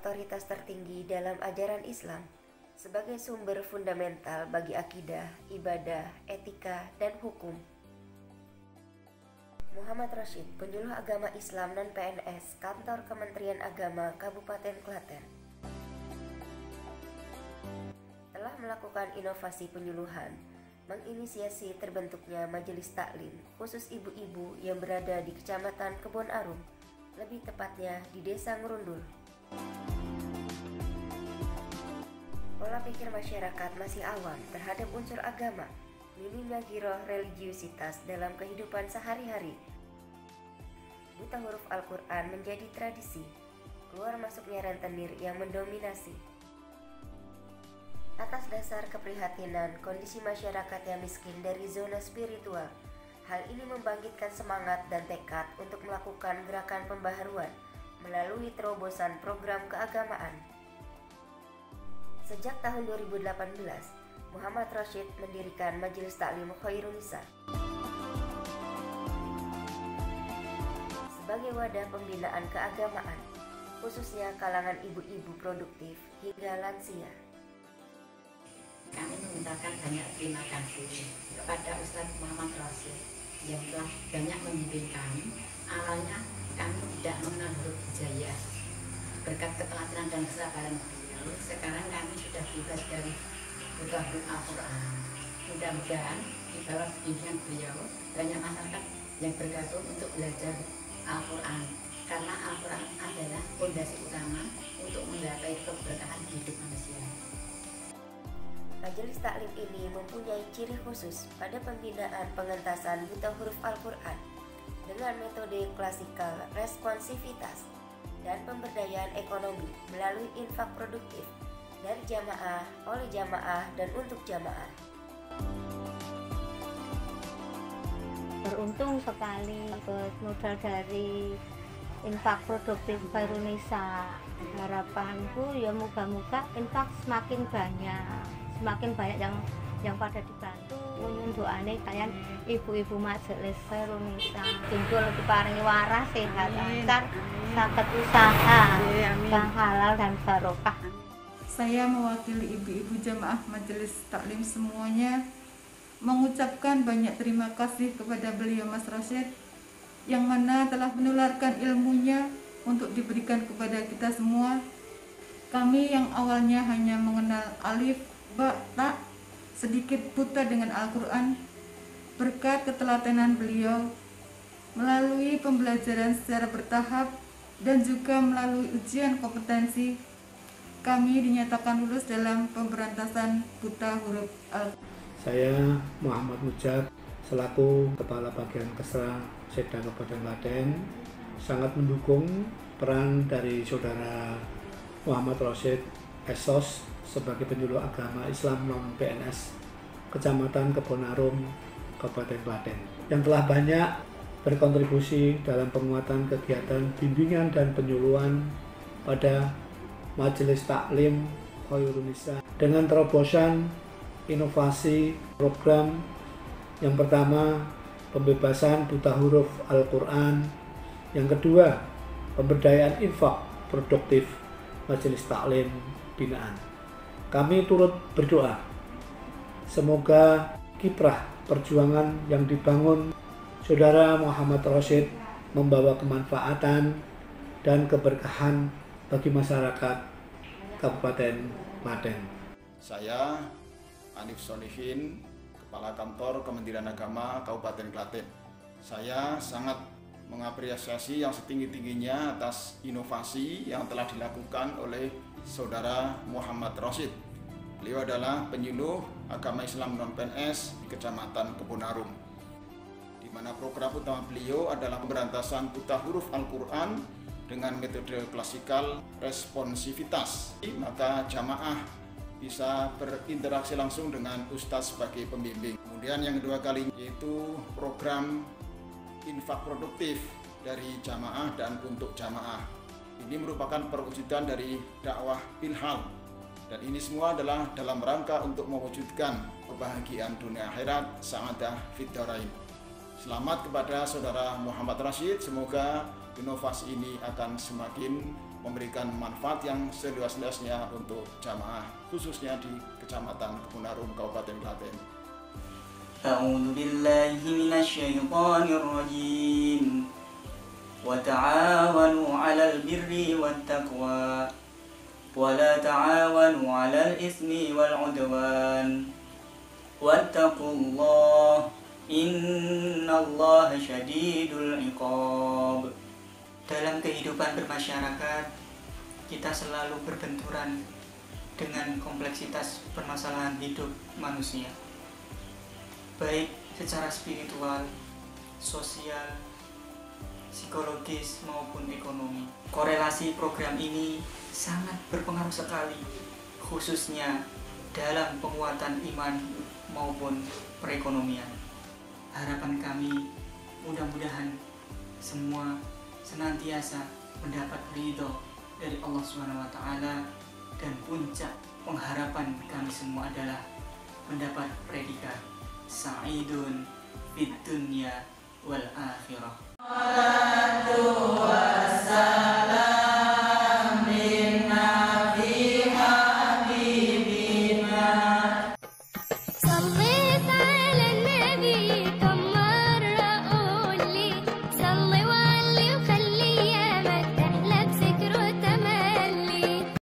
otoritas tertinggi dalam ajaran Islam sebagai sumber fundamental bagi akidah, ibadah, etika, dan hukum. Muhammad Rashid, penyuluh agama Islam non-PNS, Kantor Kementerian Agama Kabupaten Klaten, telah melakukan inovasi penyuluhan, menginisiasi terbentuknya Majelis Taklim khusus ibu-ibu yang berada di Kecamatan Kebon Arum, lebih tepatnya di Desa Ngerundul. Pola pikir masyarakat masih awam terhadap unsur agama, minimnya giroh religiusitas dalam kehidupan sehari-hari. Buta huruf Al-Quran menjadi tradisi, keluar masuknya rentenir yang mendominasi. Atas dasar keprihatinan kondisi masyarakat yang miskin dari zona spiritual, hal ini membangkitkan semangat dan tekad untuk melakukan gerakan pembaharuan melalui terobosan program keagamaan. Sejak tahun 2018, Muhammad Rashid mendirikan Majelis Taklim Khairunisa sebagai wadah pembinaan keagamaan, khususnya kalangan ibu-ibu produktif hingga lansia. Kami mengucapkan banyak terima kasih kepada Ustadz Muhammad Rashid yang telah banyak membimbing kami. Awalnya kami tidak mengenal huruf hijaiyah. Berkat ketelatenan dan kesabaran beliau, sekarang kami sudah bebas dari buta huruf Al-Quran. Mudah-mudahan di bawah bimbingan beliau banyak masyarakat yang bergabung untuk belajar Al-Quran, karena Al-Quran adalah fondasi utama untuk menggapai keberkahan hidup manusia. Majelis Taklim ini mempunyai ciri khusus pada pembinaan pengentasan buta huruf Al-Quran dengan metode klasikal responsivitas dan pemberdayaan ekonomi melalui infak produktif dari jamaah, oleh jamaah, dan untuk jamaah. Beruntung sekali dapat modal dari infak produktif Khairunisa. Harapanku ya moga-moga infak semakin banyak yang pada dibantu. Nyuwun doane kalian ibu-ibu Majelis Khairunisa dinggo diparingi waras sehat lancar saged usaha kang halal dan barokah. Saya mewakili ibu-ibu jamaah Majelis Taklim semuanya mengucapkan banyak terima kasih kepada beliau Mas Rashid yang mana telah menularkan ilmunya untuk diberikan kepada kita semua. Kami yang awalnya hanya mengenal alif, ba, ta, sedikit buta dengan Al-Quran, berkat ketelatenan beliau melalui pembelajaran secara bertahap dan juga melalui ujian kompetensi, kami dinyatakan lulus dalam pemberantasan buta huruf Al-Quran. Saya Muhammad Mujad selaku Kepala Bagian Kesra Seda Kabupaten Klaten sangat mendukung peran dari Saudara Muhammad Rashid SOS sebagai penyuluh agama Islam non-PNS Kecamatan Kebon Arum, Kabupaten Klaten, yang telah banyak berkontribusi dalam penguatan kegiatan bimbingan dan penyuluhan pada Majelis Taklim Khairunisa dengan terobosan inovasi program yang pertama pembebasan buta huruf Al-Quran, yang kedua pemberdayaan infak produktif Majelis Taklim binaan. Kami turut berdoa semoga kiprah perjuangan yang dibangun Saudara Muhammad Rashid membawa kemanfaatan dan keberkahan bagi masyarakat Kabupaten Klaten. Saya Anif Solihin, Kepala Kantor Kementerian Agama Kabupaten Klaten. Saya sangat mengapresiasi yang setinggi-tingginya atas inovasi yang telah dilakukan oleh Saudara Muhammad Rashid. Beliau adalah penyuluh agama Islam non-PNS di Kecamatan Kebon Arum, di mana program utama beliau adalah pemberantasan buta huruf Al-Quran dengan metode klasikal responsivitas. Maka jamaah bisa berinteraksi langsung dengan Ustadz sebagai pembimbing. Kemudian yang kedua kali yaitu program infak produktif dari jamaah dan untuk jamaah. Ini merupakan perwujudan dari dakwah Ilham, dan ini semua adalah dalam rangka untuk mewujudkan kebahagiaan dunia akhirat, sa'adah fid dharain. Selamat kepada Saudara Muhammad Rashid, semoga inovasi ini akan semakin memberikan manfaat yang seluas-luasnya untuk jamaah khususnya di Kecamatan Kebun-Arum, Kabupaten Klaten. A'udzu billahi minasyaitonir rajim. Wa ta'awanu 'alal birri wat taqwa wa la ta'awanu 'alal ismi wal 'udwan. Wattaqullaha innallaha syadidul 'iqab. Dalam kehidupan bermasyarakat, kita selalu berbenturan dengan kompleksitas permasalahan hidup manusia, baik secara spiritual, sosial, psikologis, maupun ekonomi. Korelasi program ini sangat berpengaruh sekali, khususnya dalam penguatan iman maupun perekonomian. Harapan kami mudah-mudahan semua senantiasa mendapat ridho dari Allah SWT, dan puncak pengharapan kami semua adalah mendapat predikat sa'idun fid dunya wal akhirah.